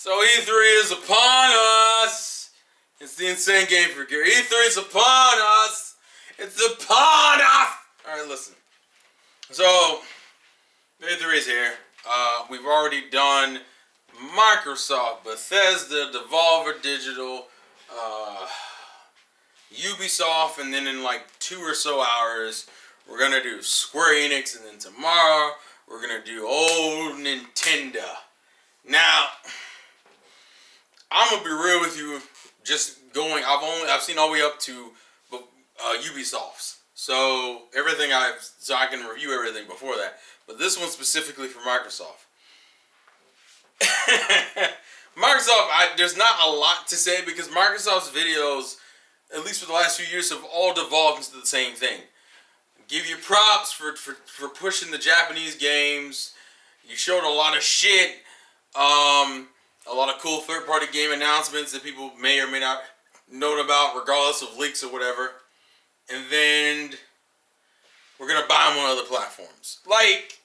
So E3 is upon us. It's the insane game for Gary. E3 is upon us. It's upon us. All right, listen. So E3 is here. We've already done Microsoft, Bethesda, Devolver Digital, Ubisoft, and then in like 2 or so hours, we're gonna do Square Enix, and then tomorrow we're gonna do old Nintendo. Now, I'm gonna be real with you. Just going, I've seen all the way up to Ubisoft's. So I can review everything before that. But this one specifically for Microsoft. Microsoft, there's not a lot to say because Microsoft's videos, at least for the last few years, have all devolved into the same thing. Give you props for pushing the Japanese games. You showed a lot of shit. A lot of cool third-party game announcements that people may or may not know about, regardless of leaks or whatever. And then we're gonna buy them on other platforms. Like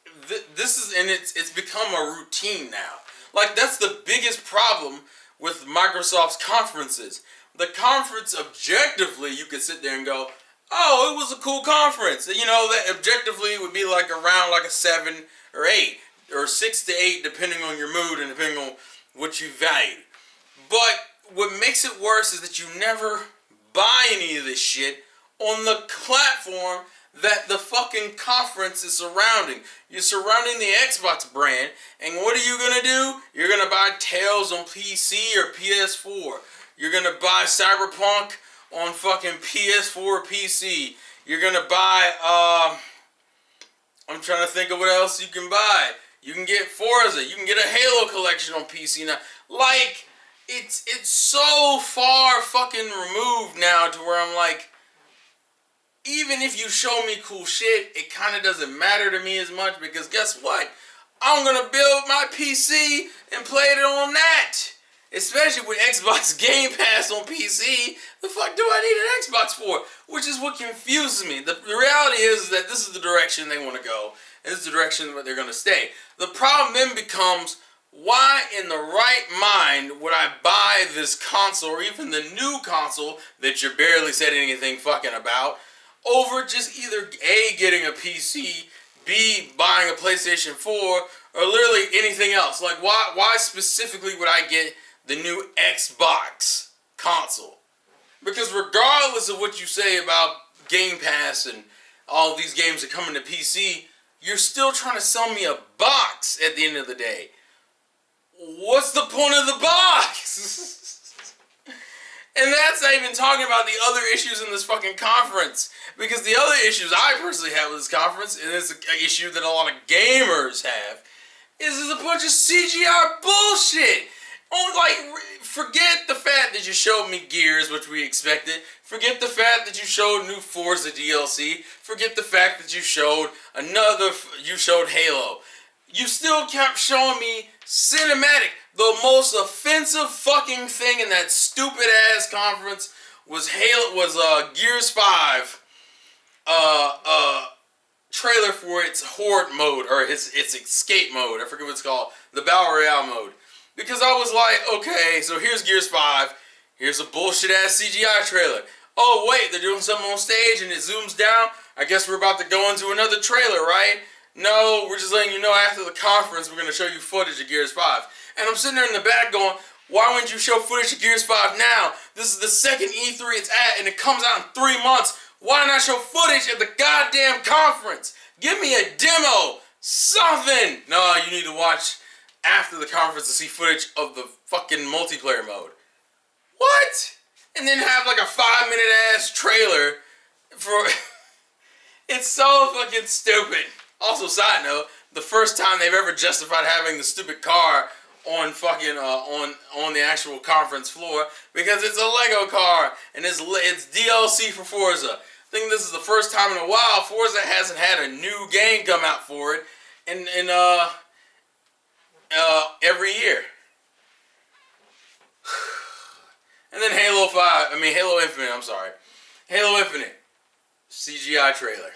this is, and it's become a routine now. Like that's the biggest problem with Microsoft's conferences. The conference, objectively, you could sit there and go, "Oh, it was a cool conference." You know, that objectively would be like around like a 7 or 8 or 6 to 8, depending on your mood and depending on what you value. But what makes it worse is that you never buy any of this shit on the platform that the fucking conference is surrounding. You're surrounding the Xbox brand, and what are you gonna do? You're gonna buy Tales on PC or PS4. You're gonna buy Cyberpunk on fucking PS4 or PC. You're gonna buy, I'm trying to think of what else you can buy. You can get Forza. You can get a Halo collection on PC now. Like, it's so far fucking removed now to where I'm like, even if you show me cool shit, it kind of doesn't matter to me as much because guess what? I'm going to build my PC and play it on that. Especially with Xbox Game Pass on PC. The fuck do I need an Xbox for? Which is what confuses me. The reality is that this is the direction they want to go. And this is the direction that they're going to stay. The problem then becomes, why in the right mind would I buy this console or even the new console that you barely said anything fucking about over just either A, getting a PC, B, buying a PlayStation 4, or literally anything else? Like, why specifically would I get the new Xbox console? Because regardless of what you say about Game Pass and all of these games that come into PC, you're still trying to sell me a box at the end of the day. What's the point of the box? And that's not even talking about the other issues in this fucking conference. Because the other issues I personally have with this conference, and it's an issue that a lot of gamers have, is there's a bunch of CGI bullshit. Oh, like, forget the fact that you showed me Gears, which we expected. Forget the fact that you showed new Forza DLC. Forget the fact that you showed Halo. You still kept showing me cinematic. The most offensive fucking thing in that stupid ass conference was Gears 5 trailer for its Horde mode, or its escape mode. I forget what it's called. The Battle Royale mode. Because I was like, okay, so here's Gears 5. Here's a bullshit ass CGI trailer. Oh wait, they're doing something on stage and it zooms down. I guess we're about to go into another trailer, right? No, we're just letting you know after the conference we're going to show you footage of Gears 5. And I'm sitting there in the back going, why wouldn't you show footage of Gears 5 now? This is the second E3 it's at and it comes out in 3 months. Why not show footage at the goddamn conference? Give me a demo. Something. No, you need to watch after the conference to see footage of the fucking multiplayer mode. What? And then have like a 5-minute ass trailer for... It's so fucking stupid. Also, side note, the first time they've ever justified having the stupid car on fucking on the actual conference floor because it's a Lego car and it's DLC for Forza. I think this is the first time in a while Forza hasn't had a new game come out for it in every year. And then Halo Infinite, I'm sorry. Halo Infinite CGI trailer.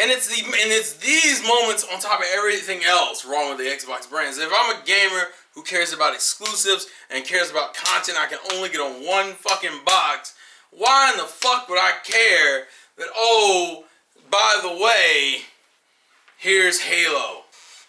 And it's these moments on top of everything else wrong with the Xbox brands. If I'm a gamer who cares about exclusives and cares about content I can only get on one fucking box, why in the fuck would I care that, oh, by the way, here's Halo.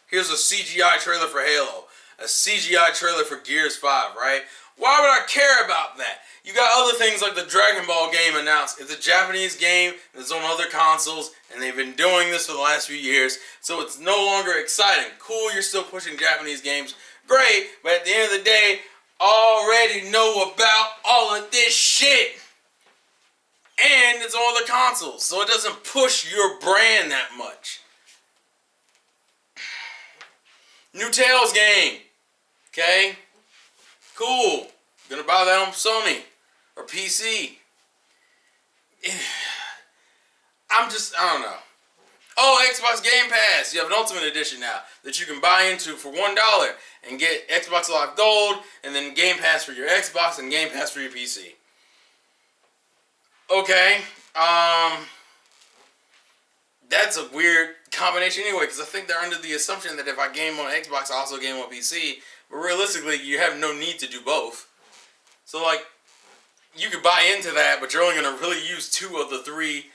Here's a CGI trailer for Halo. A CGI trailer for Gears 5, right? Why would I care about that? You got other things like the Dragon Ball game announced. It's a Japanese game that's on other consoles, and they've been doing this for the last few years, so it's no longer exciting. Cool, you're still pushing Japanese games. Great, but at the end of the day, already know about all of this shit. And it's on other consoles, so it doesn't push your brand that much. New Tales game. Okay? Cool. Gonna buy that on Sony or PC. I don't know. Oh, Xbox Game Pass. You have an Ultimate Edition now that you can buy into for $1 and get Xbox Live Gold and then Game Pass for your Xbox and Game Pass for your PC. Okay. That's a weird combination anyway, because I think they're under the assumption that if I game on Xbox, I also game on PC. But realistically, you have no need to do both. So, like, you could buy into that, but you're only going to really use two of the three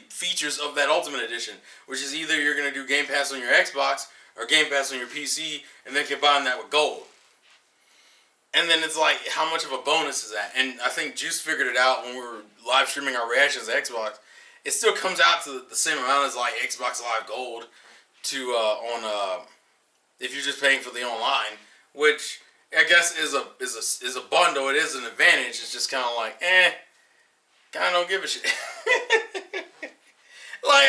features of that Ultimate Edition, which is either you're going to do Game Pass on your Xbox or Game Pass on your PC, and then combine that with Gold. And then it's like, how much of a bonus is that? And I think Juice figured it out when we were live streaming our reactions to Xbox. It still comes out to the same amount as like Xbox Live Gold if you're just paying for the online, which I guess is a bundle. It is an advantage. It's just kind of like, kind of don't give a shit. Like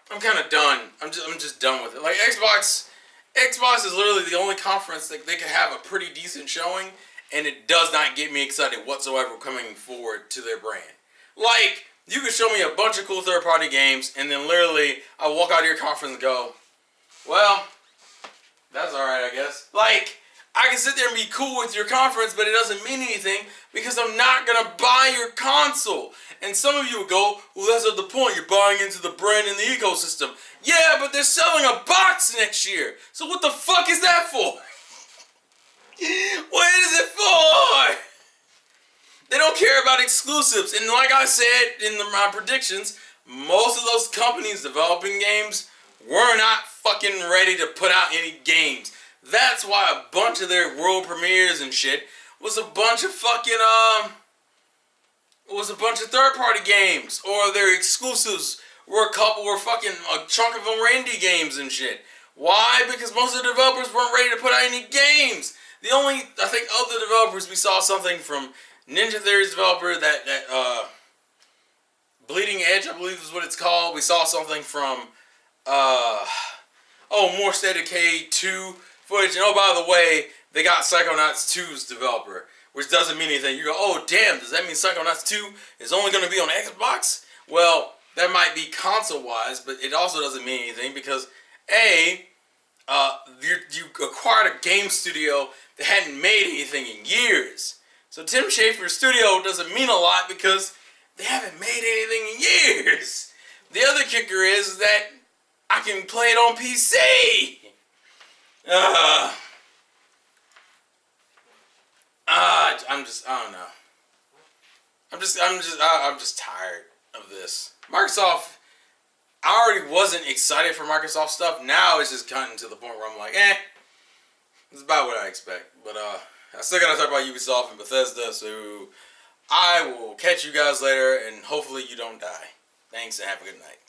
I'm kind of done. I'm just done with it. Like Xbox is literally the only conference that they can have a pretty decent showing, and it does not get me excited whatsoever coming forward to their brand. Like, you can show me a bunch of cool third-party games, and then literally I walk out of your conference and go, well, that's alright, I guess. Like, I can sit there and be cool with your conference, but it doesn't mean anything because I'm not going to buy your console. And some of you would go, well, that's not the point. You're buying into the brand and the ecosystem. Yeah, but they're selling a box next year. So what the fuck is that for? What is it for? They don't care about exclusives. And like I said in my predictions, most of those companies developing games were not fucking ready to put out any games. That's why a bunch of their world premieres and shit was a bunch of fucking third-party games, or their exclusives were fucking a chunk of them were indie games and shit. Why? Because most of the developers weren't ready to put out any games. The only, I think, other developers we saw something from Ninja Theory's developer, that Bleeding Edge, I believe is what it's called. We saw something from More State of Decay 2 footage. And oh, by the way, they got Psychonauts 2's developer, which doesn't mean anything. You go, oh, damn, does that mean Psychonauts 2 is only going to be on Xbox? Well, that might be console-wise, but it also doesn't mean anything because, A, you acquired a game studio that hadn't made anything in years. So Tim Schafer's studio doesn't mean a lot because they haven't made anything in years. The other kicker is that I can play it on PC. I don't know. I'm just tired of this. Microsoft, I already wasn't excited for Microsoft stuff. Now it's just gotten to the point where I'm like, it's about what I expect. But I still gotta talk about Ubisoft and Bethesda, so I will catch you guys later, and hopefully you don't die. Thanks, and have a good night.